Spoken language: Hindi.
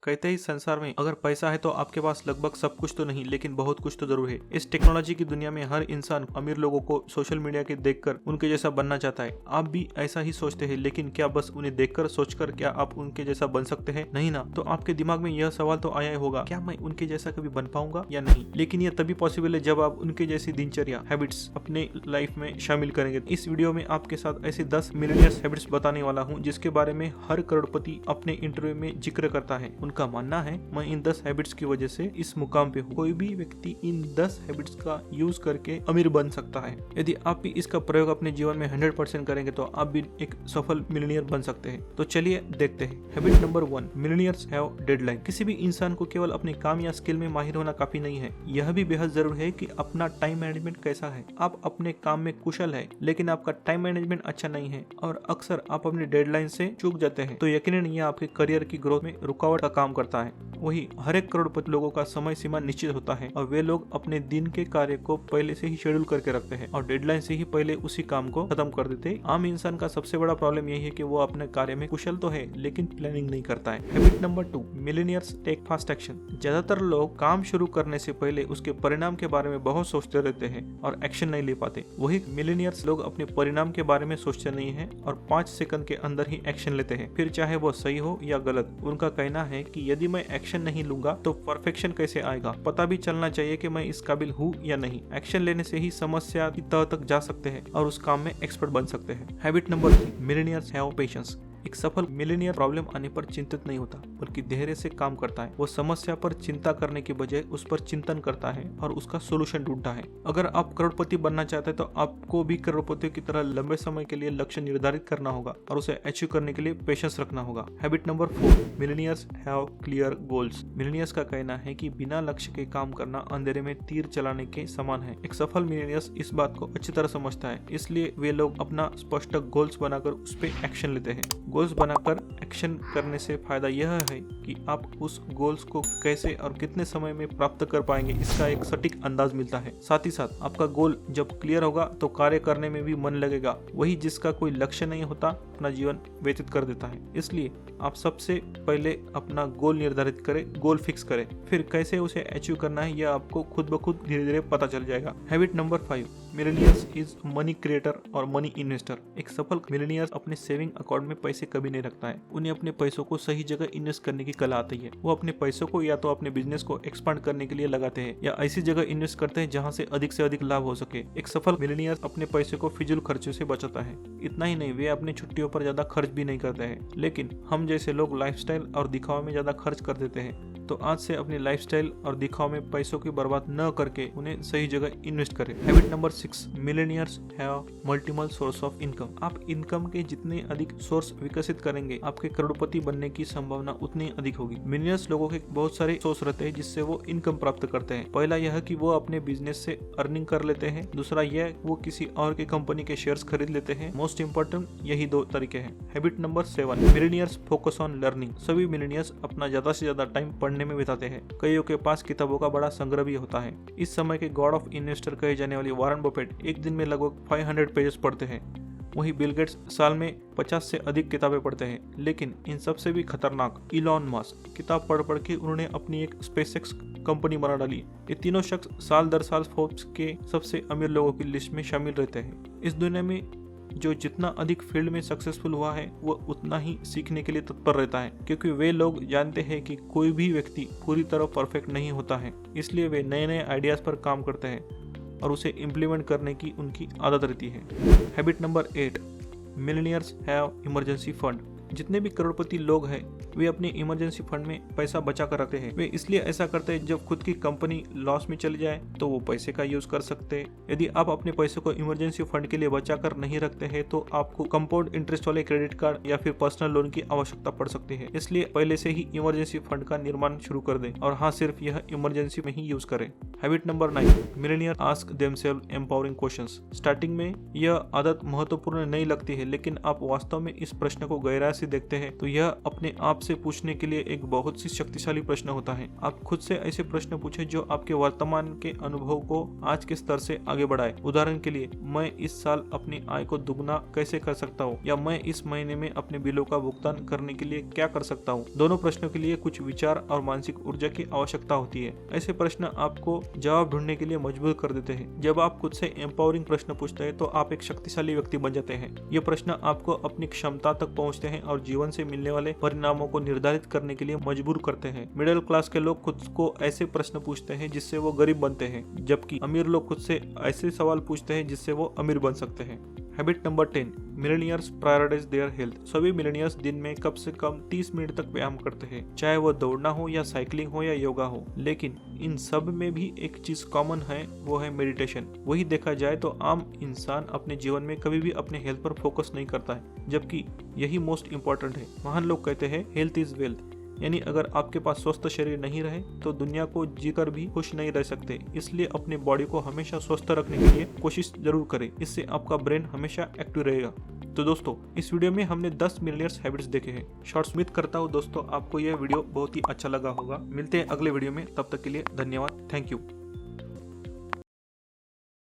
कहते ही संसार में अगर पैसा है तो आपके पास लगभग सब कुछ तो नहीं लेकिन बहुत कुछ तो जरूर है। इस टेक्नोलॉजी की दुनिया में हर इंसान अमीर लोगों को सोशल मीडिया के देखकर उनके जैसा बनना चाहता है। आप भी ऐसा ही सोचते हैं, लेकिन क्या बस उन्हें देखकर सोचकर क्या आप उनके जैसा बन सकते हैं? नहीं ना। तो आपके दिमाग में यह सवाल तो आया होगा, क्या मैं उनके जैसा कभी बन पाऊंगा या नहीं? लेकिन यह तभी पॉसिबल है जब आप उनके जैसी दिनचर्या हैबिट्स अपने लाइफ में शामिल करेंगे। इस वीडियो में आपके साथ ऐसे 10 मिलियनियर्स हैबिट्स बताने वाला हूँ जिसके बारे में हर करोड़पति अपने इंटरव्यू में जिक्र करता है। उनका मानना है मैं इन 10 हैबिट्स की वजह से इस मुकाम पे हूँ। कोई भी व्यक्ति इन 10 हैबिट्स का यूज करके अमीर बन सकता है। यदि आप भी इसका प्रयोग अपने जीवन में 100% करेंगे तो आप भी एक सफल मिलियनियर बन सकते हैं। तो चलिए देखते हैं। Habit number 1, millionaires have deadline. किसी भी इंसान को केवल अपने काम या स्किल में माहिर होना काफी नहीं है, यह भी बेहद जरूरी है कि अपना टाइम मैनेजमेंट कैसा है। आप अपने काम में कुशल है लेकिन आपका टाइम मैनेजमेंट अच्छा नहीं है और अक्सर आप अपनी डेडलाइन से चूक जाते हैं, तो यकीनन यह आपके करियर की ग्रोथ में रुकावट का काम करता है। वही हर एक करोड़पति लोगों का समय सीमा निश्चित होता है और वे लोग अपने दिन के कार्य को पहले से ही शेड्यूल करके रखते हैं और डेडलाइन से ही पहले उसी काम को खत्म कर देते हैं। आम इंसान का सबसे बड़ा प्रॉब्लम यही है कि वो अपने कार्य में कुशल तो है लेकिन प्लानिंग नहीं करता है। Habit number 2, millionaires take fast action. ज्यादातर लोग काम शुरू करने से पहले उसके परिणाम के बारे में बहुत सोचते रहते हैं और एक्शन नहीं ले पाते। वही मिलियनियर्स लोग अपने परिणाम के बारे में सोचते नहीं है और 5 सेकंड के अंदर ही एक्शन लेते हैं, फिर चाहे वो सही हो या गलत। उनका कहना है कि यदि मैं एक्शन नहीं लूंगा तो परफेक्शन कैसे आएगा? पता भी चलना चाहिए कि मैं इस काबिल हूँ या नहीं। एक्शन लेने से ही समस्या की तह तक जा सकते हैं और उस काम में एक्सपर्ट बन सकते हैं। Habit number 3, millionaires have patience. एक सफल मिलियनियर प्रॉब्लम आने पर चिंतित नहीं होता बल्कि धैर्य से काम करता है। वो समस्या पर चिंता करने के बजाय उस पर चिंतन करता है और उसका सोल्यूशन ढूंढता है। अगर आप करोड़पति बनना चाहते हैं तो आपको भी करोड़पतियों की तरह लंबे समय के लिए लक्ष्य निर्धारित करना होगा और उसे अचीव करने के लिए पेशेंस रखना होगा। Habit number 4, millionaires have clear goals. Millionaires का कहना है कि बिना लक्ष्य के काम करना अंधेरे में तीर चलाने के समान है। एक सफल मिलियनियर्स इस बात को अच्छी तरह समझता है, इसलिए वे लोग अपना स्पष्ट गोल्स बनाकर उस पर एक्शन लेते हैं। गोल्स बनाकर एक्शन करने से फायदा यह है कि आप उस गोल्स को कैसे और कितने समय में प्राप्त कर पाएंगे इसका एक सटीक अंदाज मिलता है। साथ ही साथ आपका गोल जब क्लियर होगा तो कार्य करने में भी मन लगेगा। वही जिसका कोई लक्ष्य नहीं होता अपना जीवन व्यतीत कर देता है। इसलिए आप सबसे पहले अपना गोल निर्धारित करें, गोल फिक्स करें, फिर कैसे उसे अचीव करना है यह आपको खुद ब खुद धीरे धीरे पता चल जाएगा। Habit number 5, millionaires is money creator और मनी इन्वेस्टर। एक सफल मिलियनियर्स अपने सेविंग अकाउंट में पैसे कभी नहीं रखता है। उन्हें अपने पैसों को सही जगह इन्वेस्ट करने की कला आती है। वो अपने पैसों को या तो अपने बिजनेस को एक्सपांड करने के लिए लगाते हैं या ऐसी जगह इन्वेस्ट करते हैं जहां से अधिक लाभ हो सके। एक सफल मिलियनियर अपने पैसे को फिजूल खर्चों से बचाता है। इतना ही नहीं, वे अपनी छुट्टियों पर ज्यादा खर्च भी नहीं करते हैं। लेकिन हम जैसे लोग लाइफस्टाइल और दिखावे में ज्यादा खर्च कर देते हैं। तो आज से अपनी लाइफस्टाइल और दिखाव में पैसों की बर्बाद न करके उन्हें सही जगह इन्वेस्ट करें। Habit number 6, millionaires have multiple source of income. आप इनकम के जितने अधिक सोर्स विकसित करेंगे आपके करोड़पति बनने की संभावना उतनी अधिक होगी। मिलियनियर्स लोगों के बहुत सारे सोर्स रहते हैं जिससे वो इनकम प्राप्त करते हैं। पहला यह कि वो अपने बिजनेस से अर्निंग कर लेते हैं। दूसरा यह वो किसी और की कंपनी के शेयर्स खरीद लेते हैं। मोस्ट इंपोर्टेंट यही 2 तरीके हैं। Habit number 7, millionaires focus on learning. सभी मिलियनियर्स अपना ज्यादा से ज्यादा टाइम पढ़ने में बिताते हैं। कईयों के पास किताबों का बड़ा संग्रह भी होता है। इस समय के गॉड ऑफ इन्वेस्टर कहे जाने वाले वॉरेन बफेट एक दिन में लगभग 500 पेजेस पढ़ते हैं। वही बिल गेट्स साल में 50 से अधिक किताबें पढ़ते हैं। लेकिन इन सबसे भी खतरनाक इलॉन मस्क, किताब पढ़ के उन्होंने अपनी एक स्पेसएक्स कंपनी बना डाली। ये तीनों शख्स साल दर साल फोर्ब्स के सबसे अमीर लोगों की लिस्ट में शामिल रहते हैं। इस दुनिया में जो जितना अधिक फील्ड में सक्सेसफुल हुआ है वो उतना ही सीखने के लिए तत्पर रहता है, क्योंकि वे लोग जानते हैं कि कोई भी व्यक्ति पूरी तरह परफेक्ट नहीं होता है। इसलिए वे नए नए आइडियाज पर काम करते हैं और उसे इम्प्लीमेंट करने की उनकी आदत रहती है। Habit number 8, millionaires have emergency fund. जितने भी करोड़पति लोग हैं वे अपने इमरजेंसी फंड में पैसा बचा कर रखते हैं। वे इसलिए ऐसा करते हैं जब खुद की कंपनी लॉस में चली जाए तो वो पैसे का यूज कर सकते हैं। यदि आप अपने पैसे को इमरजेंसी फंड के लिए बचा कर नहीं रखते हैं तो आपको कंपाउंड इंटरेस्ट वाले क्रेडिट कार्ड या फिर पर्सनल लोन की आवश्यकता पड़ सकती है। इसलिए पहले से ही इमरजेंसी फंड का निर्माण शुरू कर दें और हाँ, सिर्फ यह इमरजेंसी में ही यूज करें। Habit number 9, millionaire ask themselves empowering questions. Starting में यह आदत महत्वपूर्ण नहीं लगती है, लेकिन आप वास्तव में इस प्रश्न को गहराई से देखते हैं तो यह अपने आप आपसे पूछने के लिए एक बहुत सी शक्तिशाली प्रश्न होता है। आप खुद से ऐसे प्रश्न पूछे जो आपके वर्तमान के अनुभव को आज के स्तर से आगे बढ़ाए। उदाहरण के लिए, मैं इस साल अपनी आय को दुगना कैसे कर सकता हूँ, या मैं इस महीने में अपने बिलों का भुगतान करने के लिए क्या कर सकता हूँ। दोनों प्रश्नों के लिए कुछ विचार और मानसिक ऊर्जा की आवश्यकता होती है। ऐसे प्रश्न आपको जवाब ढूंढने के लिए मजबूर कर देते हैं। जब आप खुद से एम्पावरिंग प्रश्न पूछते हैं तो आप एक शक्तिशाली व्यक्ति बन जाते हैं। ये प्रश्न आपको अपनी क्षमता तक पहुंचते हैं और जीवन से मिलने वाले परिणामों को निर्धारित करने के लिए मजबूर करते हैं। मिडिल क्लास के लोग खुद को ऐसे प्रश्न पूछते हैं जिससे वो गरीब बनते हैं, जबकि अमीर लोग खुद से ऐसे सवाल पूछते हैं जिससे वो अमीर बन सकते हैं। Habit number 10, millionaires prioritise their health. सभी मिलेनियर्स दिन में कम से कम 30 मिनट तक व्यायाम करते हैं, चाहे वो दौड़ना हो या साइकिलिंग हो या योगा हो। लेकिन इन सब में भी एक चीज कॉमन है, वो है मेडिटेशन। वही देखा जाए तो आम इंसान अपने जीवन में कभी भी अपने हेल्थ पर फोकस नहीं करता है, जबकि यही मोस्ट इम्पोर्टेंट है। महान लोग कहते हैं हेल्थ इज वेल्थ, यानी अगर आपके पास स्वस्थ शरीर नहीं रहे तो दुनिया को जीकर भी खुश नहीं रह सकते। इसलिए अपने बॉडी को हमेशा स्वस्थ रखने के लिए कोशिश जरूर करें, इससे आपका ब्रेन हमेशा एक्टिव रहेगा। तो दोस्तों, इस वीडियो में हमने 10 मिलियनर्स हैबिट्स देखे हैं। शॉर्ट्स उम्मीद करता हूँ दोस्तों आपको यह वीडियो बहुत ही अच्छा लगा होगा। मिलते हैं अगले वीडियो में, तब तक के लिए धन्यवाद। Thank you.